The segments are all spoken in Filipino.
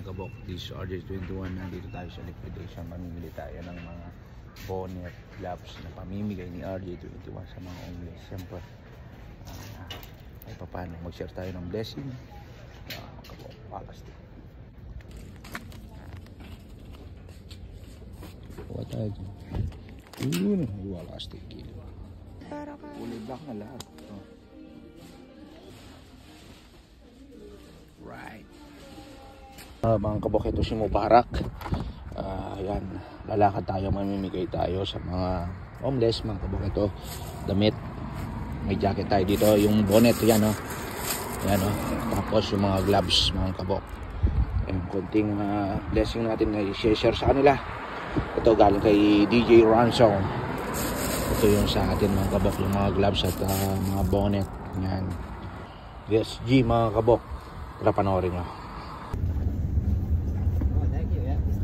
kabok, this RJ21. Nandito tayo sa liquidation. Mamimili tayo ng mga bonnet, gloves na pamimigay ni RJ21 sa mga homeless. Siyempre, ay paano, mag-share tayo ng blessing. Kabok, pakasti. Kuha tayo dyan. Yun, walastik. Kulay black na lahat. Right. Mga kabok, ito si Mubarak. Yan, lalakad tayo, mamimigay tayo sa mga homeless. Mga kabok, ito damit, may jacket tayo dito, yung bonnet yan, yan, tapos yung mga gloves, mga kabok. Yung konting blessing natin na i-share sa kanila. Ito galing kay DJ Ransom. Ito yung sa atin, mga kabok, yung mga gloves at mga bonnet yan. Yes, G, mga kabok, tara panoorin nyo.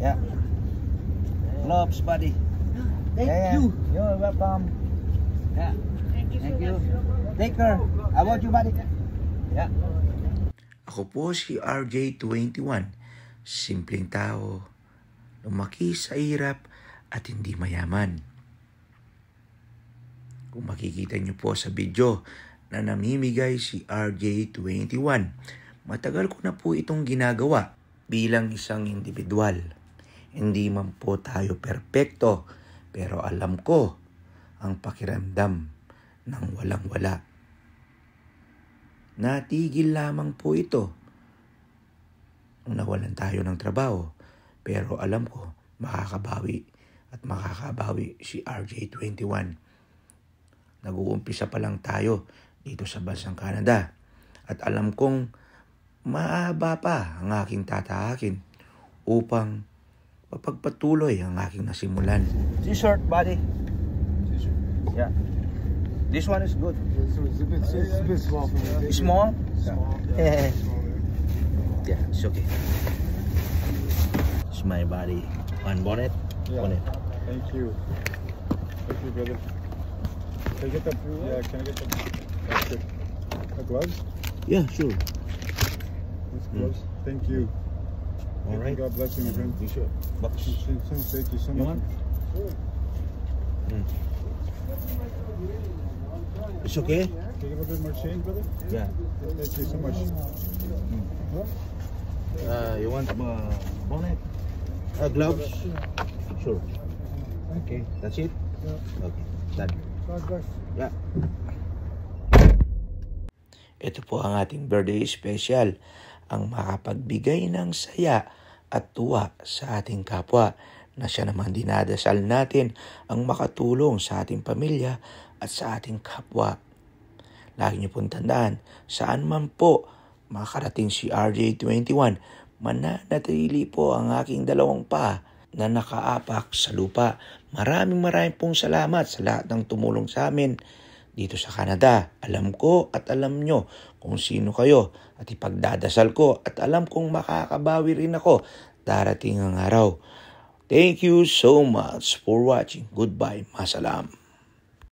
Yeah. Gloves, buddy. Thank you. You're welcome. Yeah. Thank you. Take care. I want you, buddy. Yeah. Ako po si RJ21. Simpleng tao. Lumaki sa hirap at hindi mayaman. Kung makikita niyo po sa video na namimigay si RJ21, matagal ko na po itong ginagawa bilang isang individual. Hindi man po tayo perpekto, pero alam ko ang pakiramdam ng walang-wala. Natigil lamang po ito nung nawalan tayo ng trabaho, pero alam ko makakabawi at makakabawi si RJ21. Nag-uumpisa pa lang tayo dito sa bansang Canada at alam kong mahaba pa ang aking tatahakin upang mapagpatuloy ang aking nasimulan. T-shirt, buddy. Yeah. This one is good. It's a bit small for me. Small? Small. Yeah, it's okay. It's my body. One bonnet? Yeah. Bonnet. Thank you. Thank you, brother. Can I get the can I get the gloves? Yeah, sure. These gloves. Thank you. All right. God bless you, my friend. You sure? Box. Thank you so You much. want? It's okay? Can you get a bit more change, brother? Yeah. Thank you so much. You want bonnet? Gloves? Sure. Okay, that's it? Yeah. Okay, done. God bless. Yeah. Ito po ang ating birthday special, ang makapagbigay ng saya at tuwa sa ating kapwa na siya naman dinadasal natin ang makatulong sa ating pamilya at sa ating kapwa. Lagi niyo pong tandaan, saan man po makarating si RJ21, mananatili po ang aking dalawang paa na nakaapak sa lupa. Maraming pong salamat sa lahat ng tumulong sa amin dito sa Canada. Alam ko at alam nyo kung sino kayo at ipagdadasal ko at alam kong makakabawi rin ako darating ang araw. Thank you so much for watching. Goodbye. Masalam.